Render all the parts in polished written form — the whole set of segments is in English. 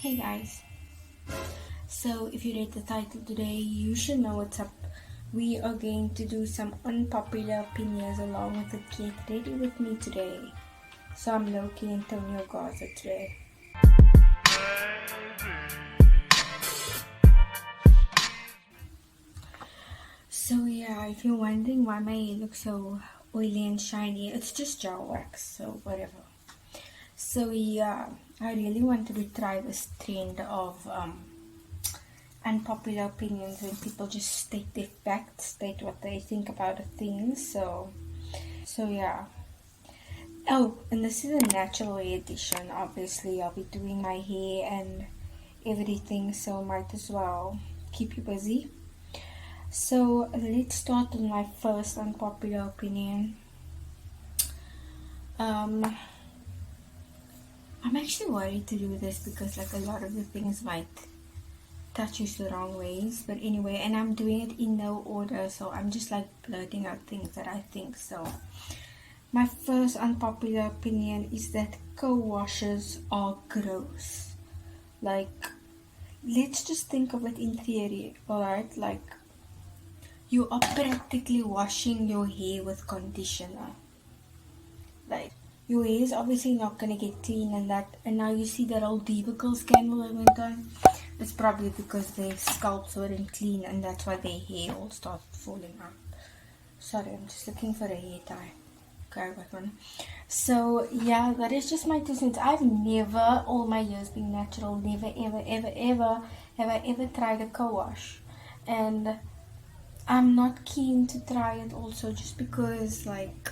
Hey guys, so if you read the title today, you should know what's up. We are going to do some unpopular opinions along with the Get Ready With Me today. So I'm Loki Antonio Garza today. So yeah, if you're wondering why my hair looks so oily and shiny, it's just gel wax, so whatever. So yeah, I really wanted to try this trend of unpopular opinions when people just state their facts, state what they think about a thing. So yeah. Oh, and this is a natural hair edition. Obviously, I'll be doing my hair and everything, so might as well keep you busy. So let's start with my first unpopular opinion. I'm actually worried to do this because like a lot of the things might touch you the wrong ways, but anyway, and I'm doing it in no order, so I'm just like blurting out things that I think. So my first unpopular opinion is that co-washes are gross. Like, let's just think of it in theory, alright? Like, you are practically washing your hair with conditioner. Like, your hair is obviously not gonna get clean and that, and now you see that old Devicle scandal that went on. It's probably because their scalps weren't clean and that's why their hair all started falling out. Sorry, I'm just looking for a hair tie. Okay, back on. So yeah, that is just my 2 cents. I've never, all my years being natural, never ever have I ever tried a co-wash, and I'm not keen to try it also just because like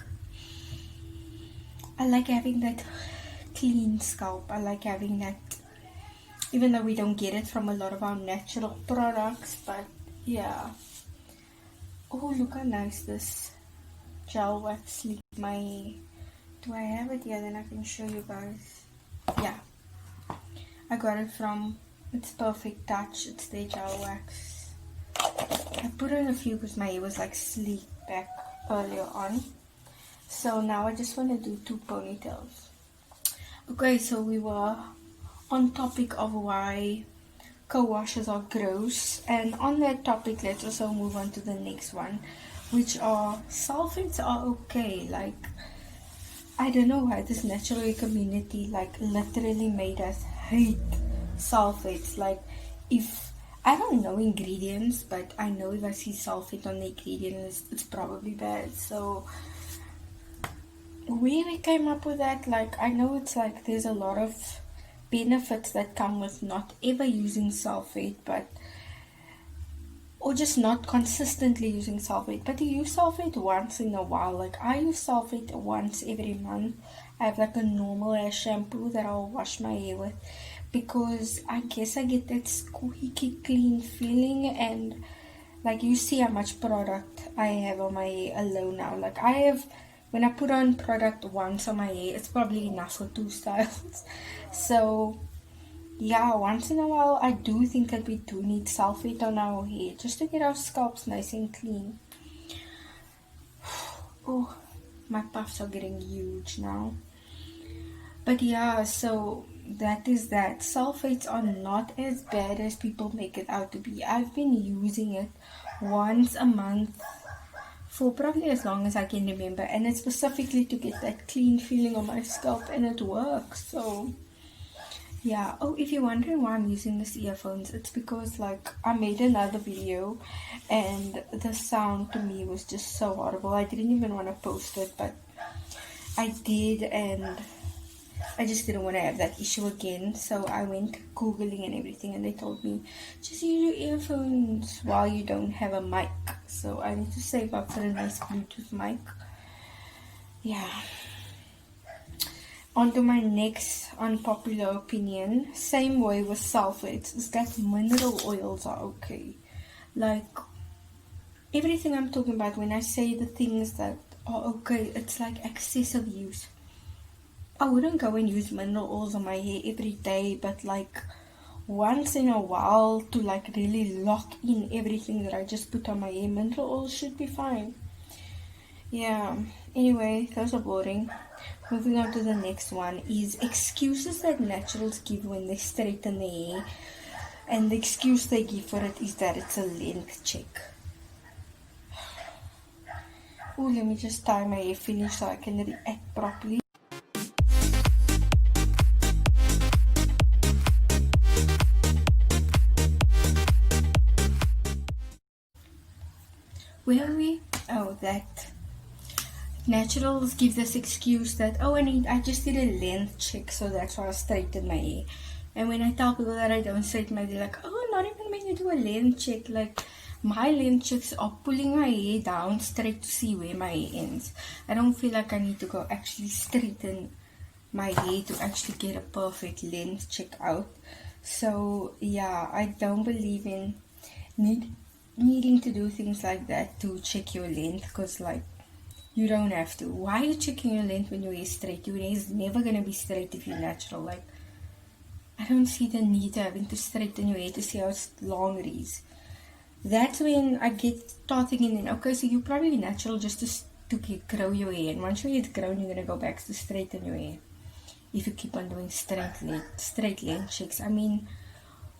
I like having that clean scalp. I like having that, even though we don't get it from a lot of our natural products, but yeah. Oh, look how nice this gel wax leaves my. Do I have it here? Then I can show you guys. Yeah, I got it from It's Perfect Touch. It's their gel wax. I put in a few because my hair was like sleek back earlier on. So now I just want to do 2 ponytails. Okay, so we were on topic of why co-washes are gross, and on that topic let's also move on to the next one, which are sulfates are okay. Like, I don't know why this natural hair community like literally made us hate sulfates. Like, if I don't know ingredients, but I know if I see sulfate on the ingredients, it's probably bad. So where we came up with that, like, I know it's like there's a lot of benefits that come with not ever using sulfate, but or just not consistently using sulfate, but you use sulfate once in a while. Like, I use sulfate once every month. I have like a normal hair shampoo that I'll wash my hair with because I guess I get that squeaky clean feeling, and like, you see how much product I have on my hair alone now. Like, I have, when I put on product once on my hair, it's probably enough for 2 styles. So yeah, once in a while I do think that we do need sulfate on our hair just to get our scalps nice and clean. Oh, my puffs are getting huge now. But yeah, so that is that. Sulfates are not as bad as people make it out to be. I've been using it once a month for probably as long as I can remember, and it's specifically to get that clean feeling on my scalp, and it works. So yeah. Oh, if you're wondering why I'm using these earphones, it's because like I made another video and the sound to me was just so horrible. I didn't even want to post it, but I did, and I just didn't want to have that issue again. So I went Googling and everything, and they told me just use your earphones while you don't have a mic. So I need to save up for a nice Bluetooth mic. Yeah. On to my next unpopular opinion. Same way with sulfates, is that mineral oils are okay. Like, everything I'm talking about when I say the things that are okay, it's like excessive use. I wouldn't go and use mineral oils on my hair every day, but like once in a while to like really lock in everything that I just put on my hair, mineral oils should be fine. Yeah, anyway, those are boring. moving on to the next one is excuses that naturals give when they straighten their hair. And the excuse they give for it is that it's a length check. Oh, let me just tie my hair finish so I can react properly. Where are we? Oh, that naturals give this excuse that, oh, I just did a length check, so that's why I straightened my hair. And when I tell people that I don't straighten my hair, they're like, oh, not even when you do a length check. Like, my length checks are pulling my hair down straight to see where my hair ends. I don't feel like I need to go actually straighten my hair to actually get a perfect length check out. So yeah, I don't believe in needing to do things like that to check your length, because like, you don't have to. Why are you checking your length when your hair is straight? Your hair is never gonna be straight if you're natural. Like, I don't see the need to having to straighten your hair to see how long it is. That's when I start thinking, okay, so you're probably natural just to grow your hair, and once your hair's grown, you're gonna go back to straighten your hair. If you keep on doing straight length checks, I mean,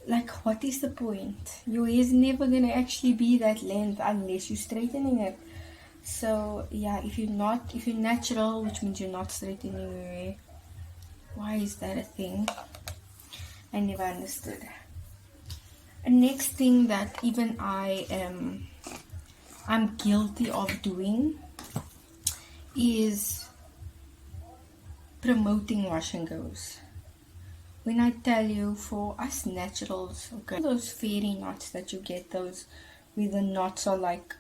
like, what is the point? Your hair is never gonna actually be that length unless you're straightening it. So yeah, if you're natural, which means you're not straightening your hair, why is that a thing? I never understood. And next thing that even I'm guilty of doing is promoting wash and goes. When I tell you, for us naturals, okay, those fairy knots that you get, those where the knots are like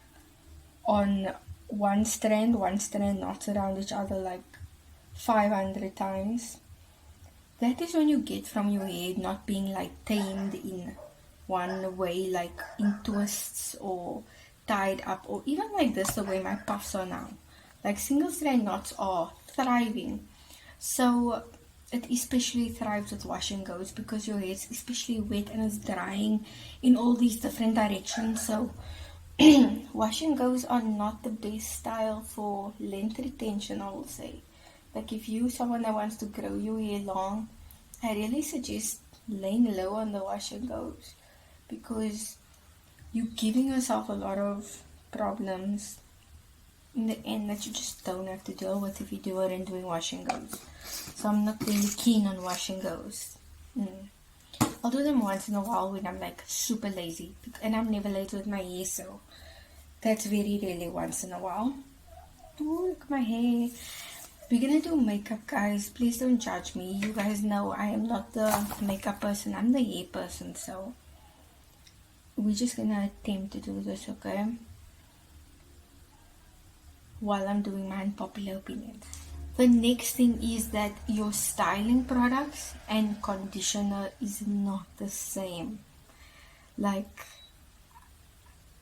on one strand knots around each other like 500 times. That is when you get from your hair not being like tamed in one way, like in twists or tied up, or even like this, the way my puffs are now. Like, single strand knots are thriving. So it especially thrives with wash and goes because your hair is especially wet and it's drying in all these different directions. So wash and goes are not the best style for length retention, I will say. Like, if you someone that wants to grow your hair long, I really suggest laying low on the wash and goes, because you're giving yourself a lot of problems in the end that you just don't have to deal with if you do it and doing wash and goes. So I'm not really keen on wash and goes. I'll do them once in a while when I'm like super lazy, and I'm never late with my hair, so that's very rarely once in a while. Oh, look at my hair. We're gonna do makeup, guys. Please don't judge me. You guys know I am not the makeup person, I'm the hair person, so we're just gonna attempt to do this, okay? While I'm doing my unpopular opinions. The next thing is that your styling products and conditioner is not the same. Like,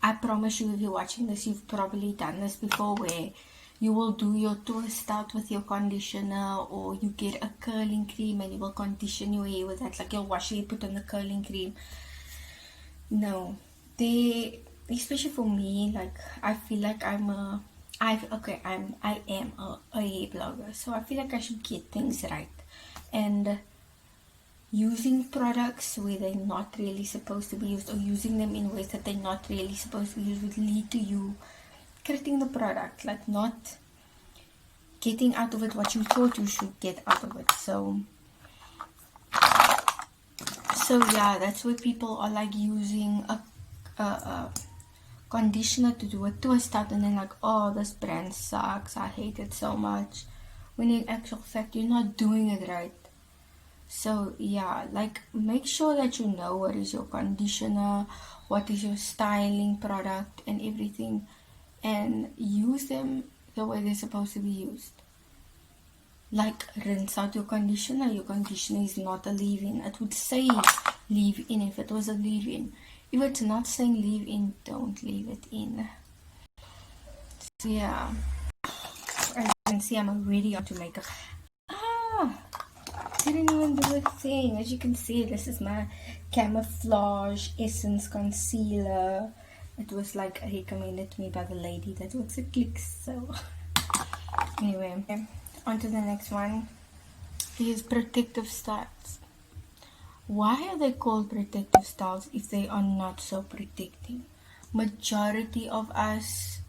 I promise you, if you're watching this, you've probably done this before, where you will do your twist out with your conditioner, or you get a curling cream and you will condition your hair with that. Like, you'll wash your hair, put on the curling cream. No, especially for me, like, I feel like I am a hair blogger, so I feel like I should get things right. And using products where they're not really supposed to be used, or using them in ways that they're not really supposed to be used, would lead to you creating the product, like not getting out of it what you thought you should get out of it. So yeah, that's where people are like using a conditioner to do a twist out, and then like, oh, this brand sucks, I hate it so much, when in actual fact you're not doing it right. So yeah, like, make sure that you know what is your conditioner, what is your styling product and everything, and use them the way they're supposed to be used. Like, rinse out your conditioner. Your conditioner is not a leave-in. It would say leave-in if it was a leave-in. If it's not saying leave-in, don't leave it in. So yeah, as you can see, I'm already onto makeup. Didn't even do a thing. As you can see, this is my Camouflage Essence Concealer. It was like recommended to me by the lady that works at Clicks. So anyway, On to the next one. Is protective styles. Why are they called protective styles if they are not so protecting? Majority of us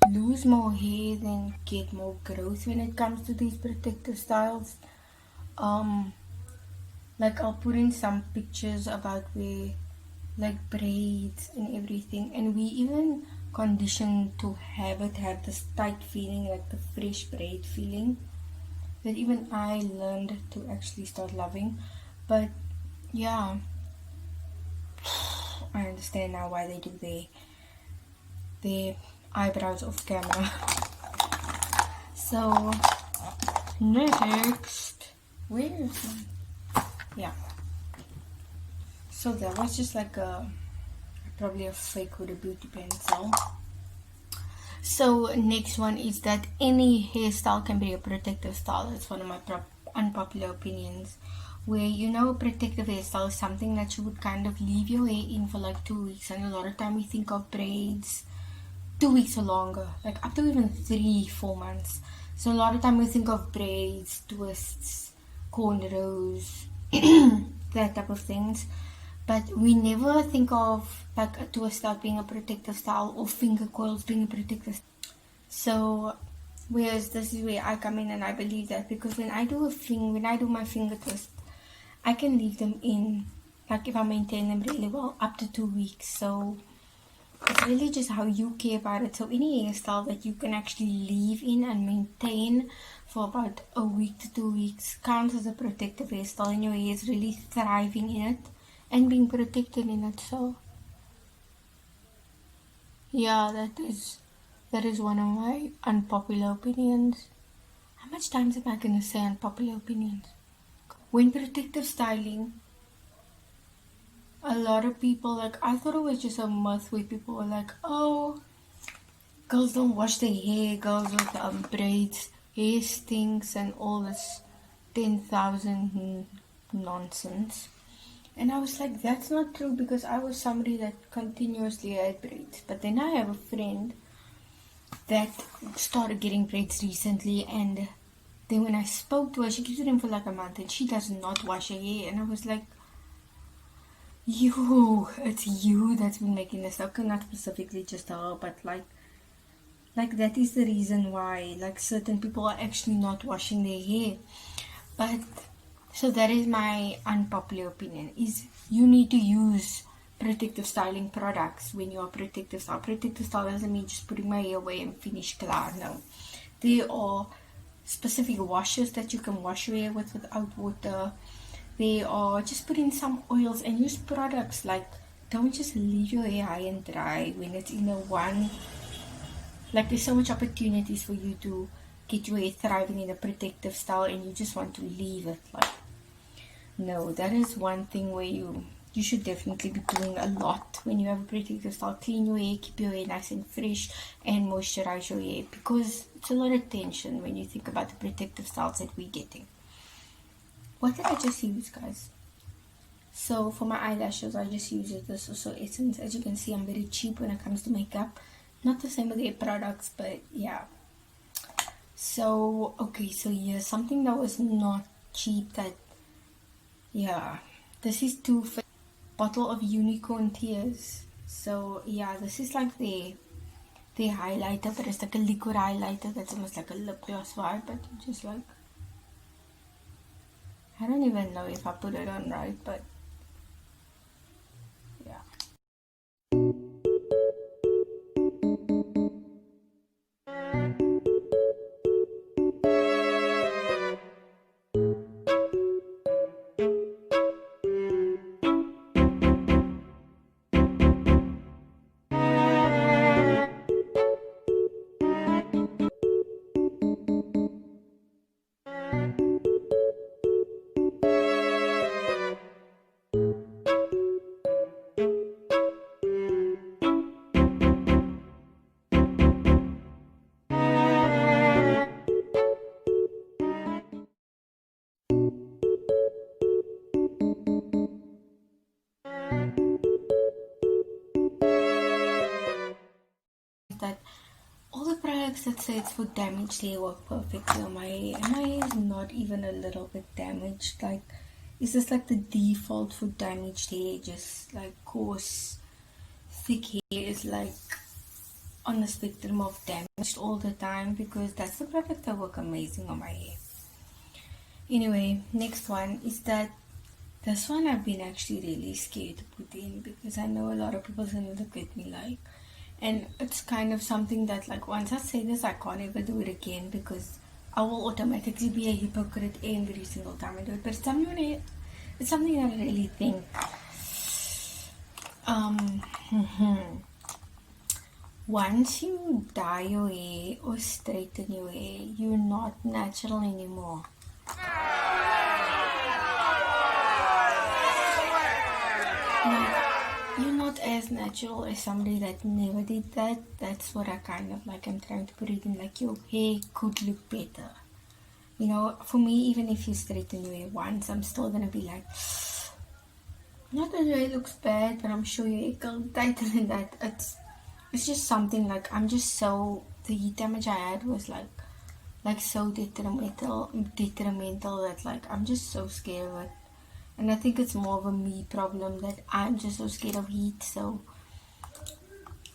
lose more hair than get more growth when it comes to these protective styles. Um, like I'll put in some pictures about where like braids and everything, and we even conditioned to have this tight feeling, like the fresh braid feeling that even I learned to actually start loving. But yeah, I understand now why they do their eyebrows off camera. So next, where is my, yeah. So that was just like probably a fake with a beauty pencil. So next one is that any hairstyle can be a protective style. It's one of my unpopular opinions. Where protective hairstyle is something that you would kind of leave your hair in for like 2 weeks, and a lot of time we think of braids 2 weeks or longer, like up to even 3-4 months. So a lot of time we think of braids, twists, cornrows, that type of things. But we never think of like a twist style being a protective style or finger coils being a protective style. So, whereas this is where I come in and I believe that, because when I do my finger twist, I can leave them in, like if I maintain them really well, up to 2 weeks. So it's really just how you care about it. So any hairstyle that you can actually leave in and maintain for about a week to 2 weeks counts as a protective hairstyle, and your hair is really thriving in it and being protected in it. So yeah, that is one of my unpopular opinions. How much times am I gonna say unpopular opinions? When protective styling, a lot of people, like, I thought it was just a myth where people were like, oh, girls don't wash their hair, girls with braids, hair stinks, and all this 10,000 nonsense. And I was like, that's not true, because I was somebody that continuously had braids. But then I have a friend that started getting braids recently, and then when I spoke to her, she keeps them for like a month and she does not wash her hair. And I was like, it's you that's been making this. Okay, not specifically just her, but like that is the reason why like certain people are actually not washing their hair. But so that is my unpopular opinion, is you need to use protective styling products when you are protective style. Protective style doesn't mean just putting my hair away and finish clear. No, there are specific washes that you can wash your hair with without water. They are just put in some oils and use products. Like, don't just leave your hair high and dry when it's in a one. Like, there's so much opportunities for you to get your hair thriving in a protective style, and you just want to leave it. Like, no, that is one thing where you should definitely be doing a lot when you have a protective style. Clean your hair, keep your hair nice and fresh, and moisturize your hair, because it's a lot of tension when you think about the protective styles that we're getting. What did I just use, guys? So for my eyelashes, I just use this also Essence. As you can see, I'm very cheap when it comes to makeup. Not the same with their products, but yeah. So okay, so yeah, something that was not cheap, that yeah, this is Too Faced bottle of unicorn tears. So yeah, this is like the highlighter, but it's like a liquid highlighter that's almost like a lip gloss vibe, but just like, I don't even know if I put it on right, but yeah. products that say it's for damaged hair work perfectly on my hair, and my hair is not even a little bit damaged. Like, it's just like the default for damaged hair, just like coarse, thick hair is like on the spectrum of damaged all the time, because that's the product that work amazing on my hair. Anyway, next one is that this one I've been actually really scared to put in, because I know a lot of people's gonna look at me like, and it's kind of something that, like, once I say this, I can't ever do it again, because I will automatically be a hypocrite every single time I do it. But it's something that I really think. Once you dye your hair or straighten your hair, you're not natural anymore. Like, you're not as natural as somebody that never did that. That's what I kind of like. I'm trying to put it in, like, your hair could look better. You know, for me, even if you straighten your hair once, I'm still gonna be like, not that your hair looks bad, but I'm sure your hair can tighter than that. It's just something, like, I'm just so, the heat damage I had was like so detrimental that, like, I'm just so scared of it. And I think it's more of a me problem, that I'm just so scared of heat. So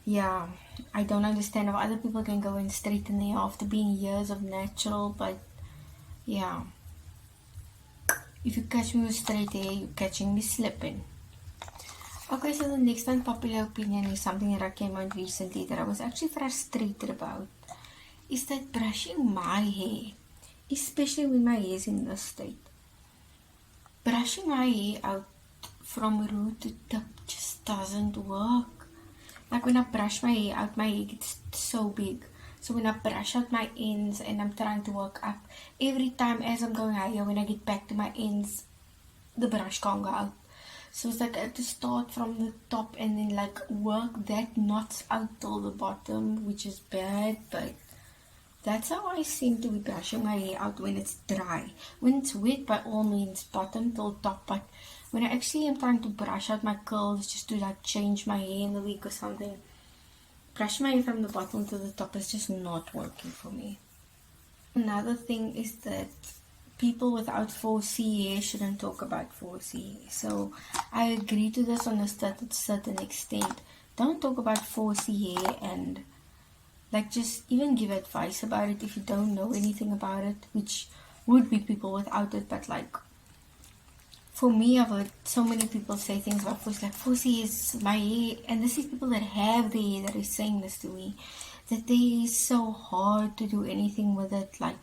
yeah, I don't understand how other people can go and straighten their hair after being years of natural. But yeah, if you catch me with straight hair, you're catching me slipping. Okay, so the next unpopular opinion is something that I came out recently that I was actually frustrated about, is that brushing my hair, especially when my hair is in this state, brushing my hair out from root to tip just doesn't work. Like, when I brush my hair out, my hair gets so big. So when I brush out my ends and I'm trying to work up, every time as I'm going higher, when I get back to my ends, the brush can't go out. So it's like I have to start from the top and then, like, work that knots out till the bottom, which is bad, but that's how I seem to be brushing my hair out when it's dry. When it's wet, by all means, bottom till top, but when I actually am trying to brush out my curls just to, like, change my hair in the week or something, brush my hair from the bottom to the top is just not working for me. Another thing is that people without 4C hair shouldn't talk about 4C hair. So I agree to this on a certain extent. Don't talk about 4C hair, and, like, just even give advice about it if you don't know anything about it, which would be people without it. But, like, for me, I've heard so many people say things about 4C, like, 4C is my hair, and this is people that have the hair that is saying this to me, that they is so hard to do anything with it. Like,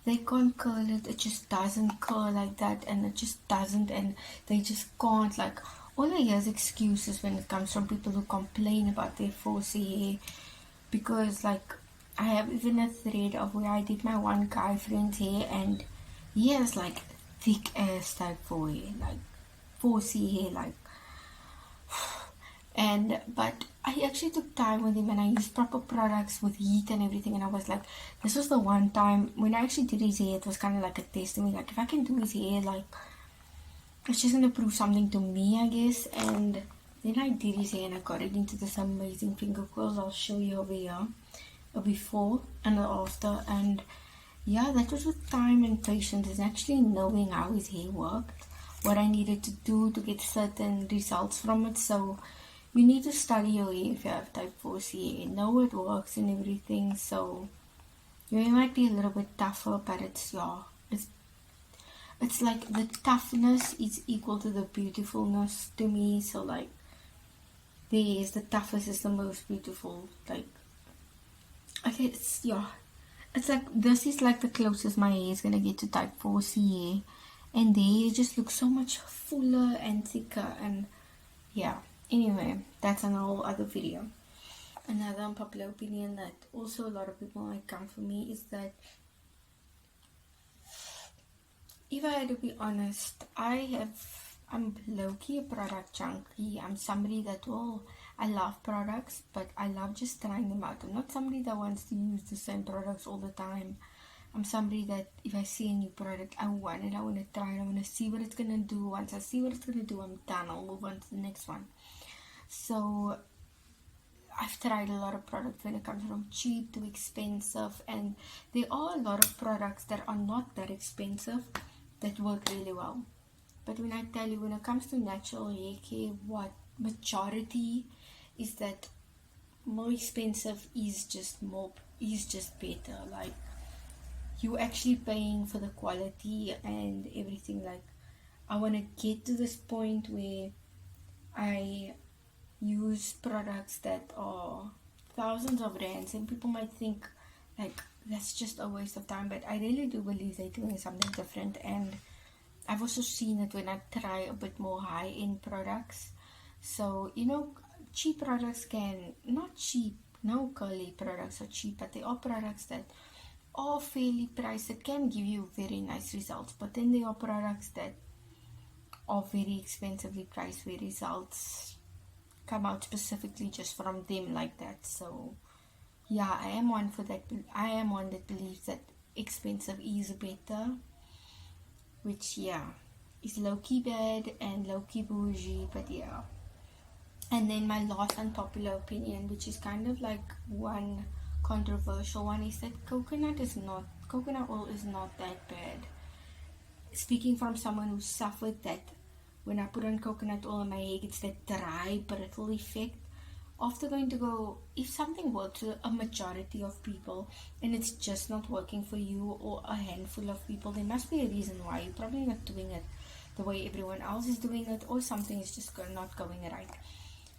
they can't curl it, it just doesn't curl like that, and it just doesn't, and they just can't. Like, all I hear is excuses when it comes from people who complain about their 4C hair, because, like, I have even a thread of where I did my one guy friend's hair, and he has, like, thick ass type 4 hair, like 4C hair, like, and but I actually took time with him, and I used proper products with heat and everything, and I was like, this was the one time when I actually did his hair, it was kind of like a test to me, like, if I can do his hair, like, it's just gonna prove something to me, I guess. And then I did his hair, and I got it into this amazing finger curls. I'll show you over here a before and a after, and yeah, that was with time and patience, and actually knowing how his hair worked, what I needed to do to get certain results from it. So you need to study your hair if you have type 4C hair, know it works and everything. So your hair might be a little bit tougher, but it's like the toughness is equal to the beautifulness to me. So, like, the toughest is the most beautiful. Like, okay, it's like, this is like the closest my hair is gonna get to type 4C hair, and they just look so much fuller and thicker, and yeah. Anyway, that's an whole other video. Another unpopular opinion that also a lot of people might come for me is that, if I had to be honest, I'm low-key a product junkie. I'm somebody that I love products, but I love just trying them out. I'm not somebody that wants to use the same products all the time. I'm somebody that, if I see a new product, I want it, I want to try it, I want to see what it's going to do. Once I see what it's going to do, I'm done. I'll move on to the next one. So I've tried a lot of products when it comes from cheap to expensive, and there are a lot of products that are not that expensive that work really well. But when I tell you, when it comes to natural hair care, what majority is that more expensive is just better. Like, you actually paying for the quality and everything. Like, I want to get to this point where I use products that are thousands of rands, and people might think like that's just a waste of time, but I really do believe they're doing something different. And I've also seen it when I try a bit more high-end products. So, cheap products can, not cheap, no curly products are cheap, but there are products that are fairly priced that can give you very nice results. But then there are products that are very expensively priced where results come out specifically just from them like that. So yeah, I am one that believes that expensive is better, which is low-key bad and low-key bougie, but yeah. And then my last unpopular opinion, which is kind of like one controversial one, is that coconut oil is not that bad. Speaking from someone who suffered that, when I put on coconut oil on my hair, it's that dry, brittle effect. After going to go, if something works for a majority of people and it's just not working for you or a handful of people, there must be a reason why. You're probably not doing it the way everyone else is doing it, or something is just not going right.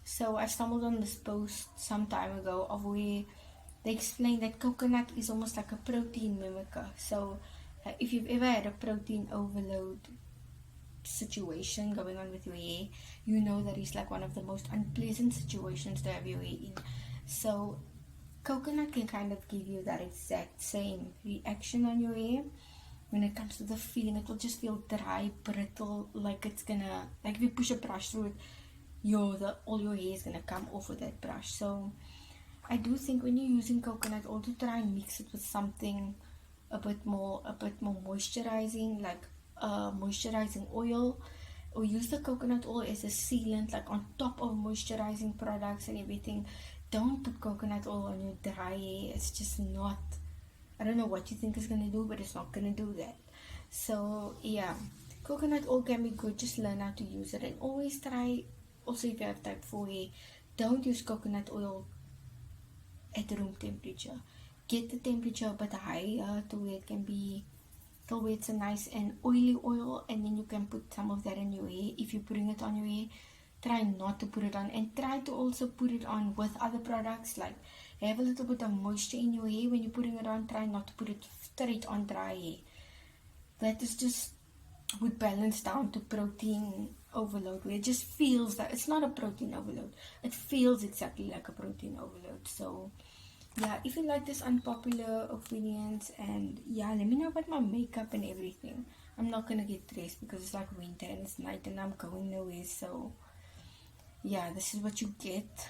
So I stumbled on this post some time ago of where they explained that coconut is almost like a protein mimicker. So if you've ever had a protein overload situation going on with your hair, you know that it's like one of the most unpleasant situations to have your hair in. So coconut can kind of give you that exact same reaction on your hair. When it comes to the feeling, it will just feel dry, brittle, like it's gonna, like if you push a brush through it, all your hair is gonna come off with that brush. So I do think when you're using coconut oil, to try and mix it with something a bit more moisturizing, like moisturizing oil, or use the coconut oil as a sealant, like on top of moisturizing products and everything. Don't put coconut oil on your dry hair. It's just not, I don't know what you think it's gonna do, but it's not gonna do that. So yeah, coconut oil can be good, just learn how to use it. And always try, also if you have type 4 hair, don't use coconut oil at room temperature. Get the temperature a bit higher to where it can be, till where it's a nice and oily oil, and then you can put some of that in your hair. If you're putting it on your hair, try not to put it on, and try to also put it on with other products. Like, have a little bit of moisture in your hair when you're putting it on. Try not to put it straight on dry hair. That is just would balance down to protein overload, where it just feels that it's not a protein overload. It feels exactly like a protein overload. So yeah, if you like this unpopular opinions, and yeah, let me know about my makeup and everything. I'm not gonna get dressed because it's like winter and it's night and I'm going nowhere. So yeah, this is what you get.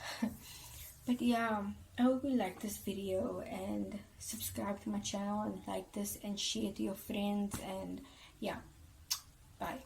But yeah, I hope you like this video, and subscribe to my channel and like this and share to your friends. And yeah, bye.